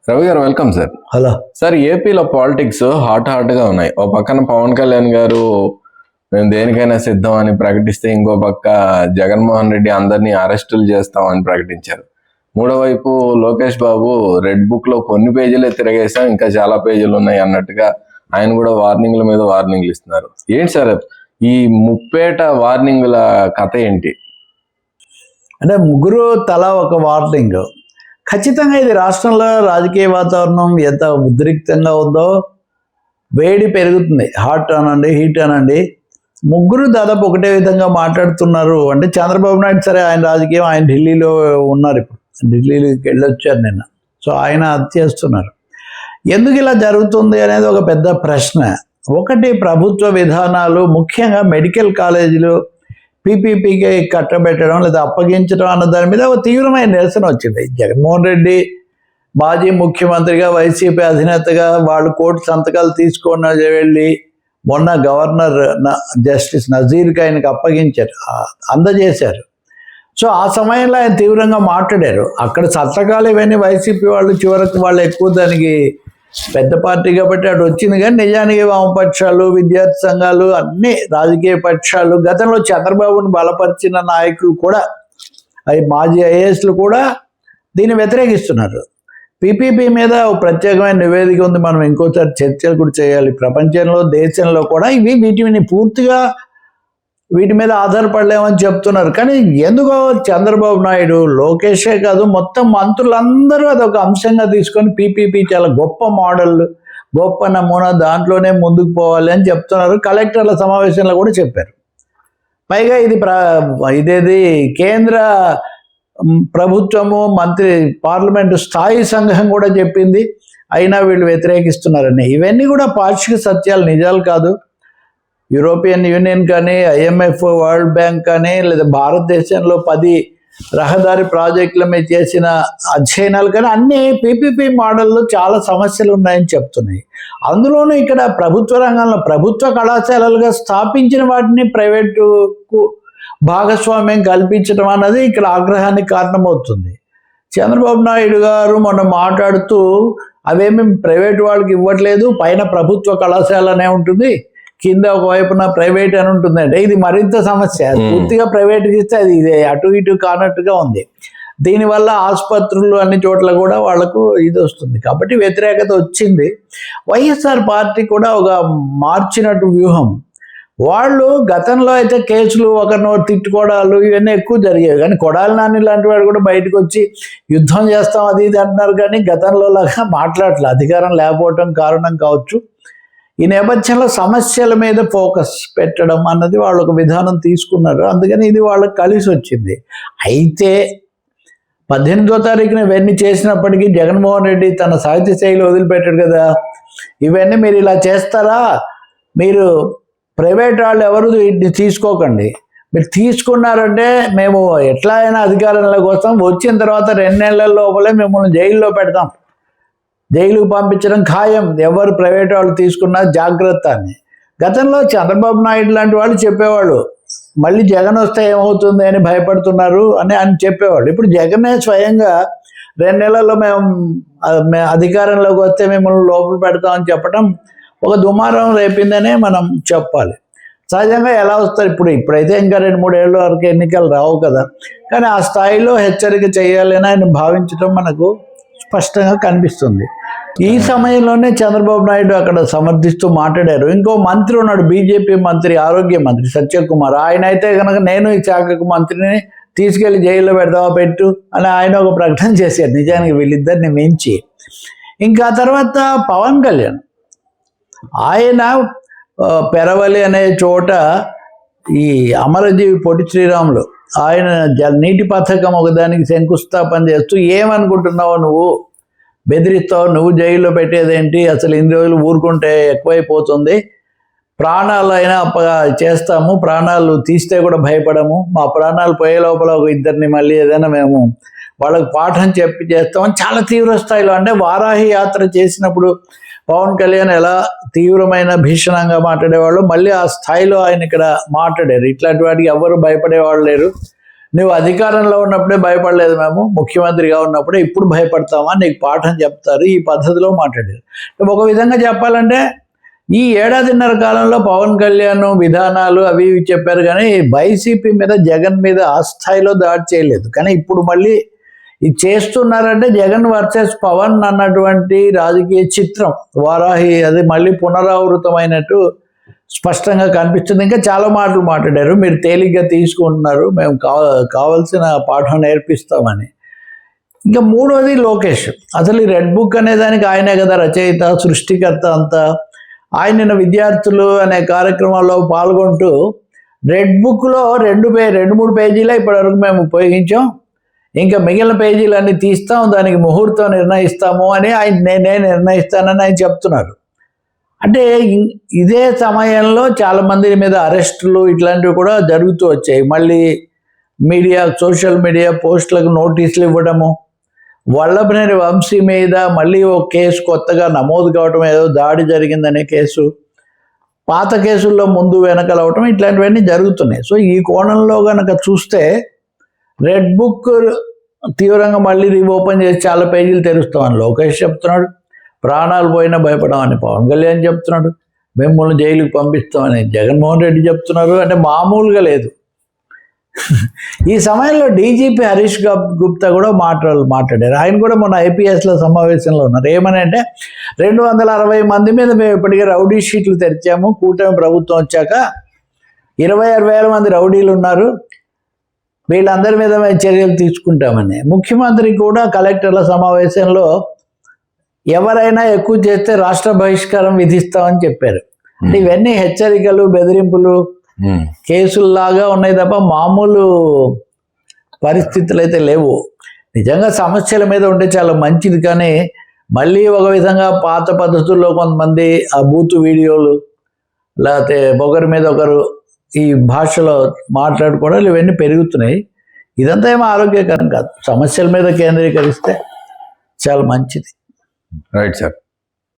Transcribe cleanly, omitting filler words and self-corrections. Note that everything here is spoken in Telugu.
రవి గారు వెల్కమ్ సార్. హలో సార్, ఏపీలో పాలిటిక్స్ హాట్ గా ఉన్నాయి. ఓ పక్కన పవన్ కళ్యాణ్ గారు మేము దేనికైనా సిద్ధం అని ప్రకటిస్తే, ఇంకో పక్క జగన్మోహన్ రెడ్డి అందరినీ అరెస్టులు చేస్తామని ప్రకటించారు. మూడో వైపు లోకేష్ బాబు రెడ్ బుక్ లో కొన్ని పేజీలే తిరగేసాం, ఇంకా చాలా పేజీలు ఉన్నాయి అన్నట్టుగా ఆయన కూడా వార్నింగ్ల మీద వార్నింగ్లు ఇస్తున్నారు. ఏంటి సార్ ఈ ముప్పేట వార్నింగ్ల కథ ఏంటి? అంటే ముగ్గురు తలా ఒక వార్నింగ్. ఖచ్చితంగా ఇది రాష్ట్రంలో రాజకీయ వాతావరణం ఎంత ఉద్రిక్తంగా ఉందో, వేడి పెరుగుతుంది. హాట్ అనండి, హీట్ అనండి, ముగ్గురు దాదాపు ఒకటే విధంగా మాట్లాడుతున్నారు. అంటే చంద్రబాబు నాయుడు సరే, ఆయన రాజకీయం, ఆయన ఢిల్లీలో ఉన్నారు, ఇప్పుడు ఢిల్లీకి వెళ్ళొచ్చారు నిన్న. సో ఆయన అది చేస్తున్నారు. ఎందుకు ఇలా జరుగుతుంది అనేది ఒక పెద్ద ప్రశ్న. ఒకటి, ప్రభుత్వ విధానాలు, ముఖ్యంగా మెడికల్ కాలేజీలు పీపీపీకి కట్టబెట్టడం లేదా అప్పగించడం అన్న దాని మీద ఒక తీవ్రమైన నిరసన వచ్చింది. జగన్మోహన్ రెడ్డి మాజీ ముఖ్యమంత్రిగా, వైసీపీ అధినేతగా వాళ్ళు కోర్టు సంతకాలు తీసుకొని వెళ్ళి మొన్న గవర్నర్ జస్టిస్ నజీర్కి ఆయనకు అప్పగించారు, అందజేశారు. సో ఆ సమయంలో ఆయన తీవ్రంగా మాట్లాడారు. అక్కడ సంతకాలు ఇవన్నీ వైసీపీ వాళ్ళు చివరకు వాళ్ళు ఎక్కువ దానికి పెద్ద పార్టీ కాబట్టి అటు వచ్చింది. కానీ నిజానికి వామపక్షాలు, విద్యార్థి సంఘాలు, అన్ని రాజకీయ పక్షాలు, గతంలో చంద్రబాబును బలపరిచిన నాయకులు కూడా, అవి మాజీ ఐఏఎస్లు కూడా దీన్ని వ్యతిరేకిస్తున్నారు. పీపీపీ మీద ప్రత్యేకమైన నివేదిక ఉంది, మనం ఇంకోసారి చర్చలు కూడా చేయాలి. ప్రపంచంలో, దేశంలో కూడా వీటిని పూర్తిగా వీటి మీద ఆధారపడలేమని చెప్తున్నారు. కానీ ఎందుకో చంద్రబాబు నాయుడు, లోకేషే కాదు, మొత్తం మంత్రులందరూ అదొక అంశంగా తీసుకొని పీపీపీ చాలా గొప్ప మోడల్, గొప్ప నమూనా, దాంట్లోనే ముందుకు పోవాలి అని చెప్తున్నారు. కలెక్టర్ల సమావేశంలో కూడా చెప్పారు. పైగా ఇదేది కేంద్ర ప్రభుత్వము, మంత్రి, పార్లమెంటు స్థాయి సంఘం కూడా చెప్పింది, అయినా వీళ్ళు వ్యతిరేకిస్తున్నారని. ఇవన్నీ కూడా పాక్షిక సత్యాలు, నిజాలు కాదు. యూరోపియన్ యూనియన్ కానీ, ఐఎంఎఫ్, వరల్డ్ బ్యాంక్ కానీ, లేదా భారతదేశంలో 10 రహదారి ప్రాజెక్టుల మీద చేసిన అధ్యయనాలు కానీ అన్నీ పీపీపీ మోడల్లో చాలా సమస్యలు ఉన్నాయని చెప్తున్నాయి. అందులోనూ ఇక్కడ ప్రభుత్వ రంగంలో ప్రభుత్వ కళాశాలలుగా స్థాపించిన వాటిని ప్రైవేటుకు భాగస్వామ్యం కల్పించడం అన్నది ఇక్కడ ఆగ్రహానికి కారణమవుతుంది. చంద్రబాబు నాయుడు గారు మొన్న మాట్లాడుతూ అవేమి ప్రైవేటు వాళ్ళకి ఇవ్వట్లేదు, పైన ప్రభుత్వ కళాశాలనే ఉంటుంది, కింద ఒకవైపున ప్రైవేట్ అని ఉంటుంది. అంటే ఇది మరింత సమస్య. పూర్తిగా ప్రైవేట్కి ఇస్తే అది ఇదే అటు ఇటు కానట్టుగా ఉంది. దీనివల్ల ఆసుపత్రులు అన్ని చోట్ల కూడా వాళ్లకు ఇది వస్తుంది. కాబట్టి వ్యతిరేకత వచ్చింది. వైఎస్ఆర్ పార్టీ కూడా ఒక మార్చినట్టు వ్యూహం. వాళ్ళు గతంలో అయితే కేసులు, ఒకరినో తిట్టుకోవడాలు ఇవన్నీ ఎక్కువ జరిగేవి. కానీ కొడాలి నాని లాంటి వాడు కూడా బయటకు వచ్చి యుద్ధం చేస్తాం అది ఇది అంటున్నారు. కానీ గతంలో లాగా మాట్లాడలేదు. అధికారం లేకపోవటం కారణం కావచ్చు. ఈ నేపథ్యంలో సమస్యల మీద ఫోకస్ పెట్టడం అన్నది వాళ్ళు ఒక విధానం తీసుకున్నారు. అందుకని ఇది వాళ్ళకి కలిసి వచ్చింది. అయితే 18వ తారీఖున ఇవన్నీ చేసినప్పటికీ జగన్మోహన్ రెడ్డి తన సాహిత్య శైలి వదిలిపెట్టాడు కదా. ఇవన్నీ మీరు ఇలా చేస్తారా, మీరు ప్రైవేట్ వాళ్ళు ఎవరు వీటిని తీసుకోకండి, మీరు తీసుకున్నారంటే మేము ఎట్లా అయినా అధికారంలోకి వస్తాం, వచ్చిన తర్వాత 2 నెలల లోపలే మిమ్మల్ని జైల్లో పెడతాం, జైలుకు పంపించడం ఖాయం, ఎవరు ప్రైవేట్ వాళ్ళు తీసుకున్నా జాగ్రత్త అని. గతంలో చంద్రబాబు నాయుడు లాంటి వాళ్ళు చెప్పేవాళ్ళు, మళ్ళీ జగన్ వస్తే ఏమవుతుంది అని భయపడుతున్నారు అని చెప్పేవాళ్ళు. ఇప్పుడు జగనే స్వయంగా 2 నెలల్లో మేము అధికారంలోకి వస్తే మిమ్మల్ని లోపల పెడతామని చెప్పడం ఒక దుమారం రేపిందనే మనం చెప్పాలి. సహజంగా ఎలా వస్తారు, ఇప్పుడైతే ఇంకా 2-3 ఏళ్ళ వరకు ఎన్నికలు రావు కదా. కానీ ఆ స్థాయిలో హెచ్చరిక చేయాలని ఆయన భావించడం మనకు స్పష్టంగా కనిపిస్తుంది. ఈ సమయంలోనే చంద్రబాబు నాయుడు అక్కడ సమర్థిస్తూ మాట్లాడారు. ఇంకో మంత్రి ఉన్నాడు, బీజేపీ మంత్రి, ఆరోగ్య మంత్రి సత్యకుమార్. ఆయన అయితే కనుక నేను ఈ శాఖకు మంత్రిని తీసుకెళ్లి జైల్లో పెడతావా పెట్టు అని ఆయన ఒక ప్రకటన చేశారు. నిజానికి వీళ్ళిద్దరిని మించి. ఇంకా తర్వాత పవన్ కళ్యాణ్, ఆయన పెరవలి అనే చోట ఈ అమరజీవి పొట్టి శ్రీరాములు ఆయన నీటి పథకం ఒకదానికి శంకుస్థాపన చేస్తూ, ఏమనుకుంటున్నావు నువ్వు, బెదిరిస్తావు, నువ్వు జైల్లో పెట్టేదేంటి, అసలు ఇన్ని రోజులు ఊరుకుంటే ఎక్కువైపోతుంది, ప్రాణాలు అయినా చేస్తాము, ప్రాణాలు తీస్తే కూడా భయపడము, మా ప్రాణాలు పోయే లోపల ఒక 2 మళ్ళీ ఏదైనా మేము వాళ్ళకి పాఠం చెప్పి చేస్తామని చాలా తీవ్ర స్థాయిలో. అంటే వారాహి యాత్ర చేసినప్పుడు పవన్ కళ్యాణ్ ఎలా తీవ్రమైన భీషణంగా మాట్లాడేవాళ్ళు, మళ్ళీ ఆ స్థాయిలో ఆయన ఇక్కడ మాట్లాడారు. ఇట్లాంటి వాటికి ఎవరు భయపడేవాళ్ళు లేరు, నువ్వు అధికారంలో ఉన్నప్పుడే భయపడలేదు మేము, ముఖ్యమంత్రిగా ఉన్నప్పుడే ఇప్పుడు భయపడతామా, నీకు పాఠం చెప్తారు, ఈ పద్ధతిలో మాట్లాడారు. ఒక విధంగా చెప్పాలంటే ఈ ఏడాదిన్నర కాలంలో పవన్ కళ్యాణ్ విధానాలు అవి ఇవి చెప్పారు, కానీ వైసీపీ మీద జగన్ మీద ఆ స్థాయిలో దాడి చేయలేదు. కానీ ఇప్పుడు మళ్ళీ ఇది చేస్తున్నారంటే జగన్ వర్సెస్ పవన్ అన్నటువంటి రాజకీయ చిత్రం వారాహి అది మళ్ళీ పునరావృతమైనట్టు స్పష్టంగా కనిపిస్తుంది. ఇంకా చాలా మాటలు మాట్లాడారు, మీరు తేలిగ్గా తీసుకుంటున్నారు, మేము కావాల్సిన పాఠం నేర్పిస్తామని. ఇంకా మూడోది లోకేష్. అసలు ఈ రెడ్ బుక్ అనే దానికి ఆయనే కదా రచయిత, సృష్టికర్త అంతా. ఆయన నిన్న విద్యార్థులు అనే కార్యక్రమంలో పాల్గొంటూ రెడ్ బుక్లో 2-3 పేజీలే ఇప్పటివరకు మేము ఉపయోగించాం, ఇంకా మిగిలిన పేజీలన్నీ తీస్తాం, దానికి ముహూర్తం నిర్ణయిస్తాము అని నేనే నిర్ణయిస్తానని ఆయన చెప్తున్నారు. అంటే ఇదే సమయంలో చాలామంది మీద అరెస్టులు ఇట్లాంటివి కూడా జరుగుతూ వచ్చాయి. మళ్ళీ మీడియా, సోషల్ మీడియా పోస్టులకు నోటీసులు ఇవ్వడము, వల్లభనేని వంశీ మీద మళ్ళీ ఒక కేసు కొత్తగా నమోదు కావటం, ఏదో దాడి జరిగిందనే కేసు, పాత కేసుల్లో ముందు వెనకలు అవటం, ఇట్లాంటివన్నీ జరుగుతున్నాయి. సో ఈ కోణంలో కనుక చూస్తే రెడ్ బుక్ తీవ్రంగా మళ్ళీ రీఓపెన్ చేసి చాలా పేజీలు తెరుస్తామని లోకేష్ చెప్తున్నాడు, ప్రాణాలు పోయినా భయపడమని పవన్ కళ్యాణ్ చెప్తున్నాడు, మిమ్మల్ని జైలుకి పంపిస్తామని జగన్మోహన్ రెడ్డి చెప్తున్నారు. అంటే మామూలుగా లేదు. ఈ సమయంలో డీజీపీ హరీష్ గుప్తా కూడా మాట్లాడారు. ఆయన కూడా మొన్న ఐపీఎస్ల సమావేశంలో ఉన్నారు. ఏమని అంటే 260 మంది మీద మేము ఇప్పటికే రౌడీ షీట్లు తెరిచాము, కూటమి ప్రభుత్వం వచ్చాక 26,000 మంది రౌడీలు ఉన్నారు, వీళ్ళందరి మీద మేము చర్యలు తీసుకుంటామని. ముఖ్యమంత్రి కూడా కలెక్టర్ల సమావేశంలో ఎవరైనా ఎక్కువ చేస్తే రాష్ట్ర బహిష్కారం విధిస్తామని చెప్పారు. అంటే ఇవన్నీ హెచ్చరికలు, బెదిరింపులు, కేసుల్లాగా ఉన్నాయి తప్ప మామూలు పరిస్థితులు అయితే లేవు. నిజంగా సమస్యల మీద ఉంటే చాలా మంచిది, కానీ మళ్ళీ ఒక విధంగా పాత పద్ధతుల్లో కొంతమంది ఆ బూతు వీడియోలు, లేకపోతే ఒకరి మీద ఒకరు ఈ భాషలో మాట్లాడుకోవడాలు ఇవన్నీ పెరుగుతున్నాయి. ఇదంతా ఏమో ఆరోగ్యకరం కాదు. సమస్యల మీద కేంద్రీకరిస్తే చాలా మంచిది. Right sir.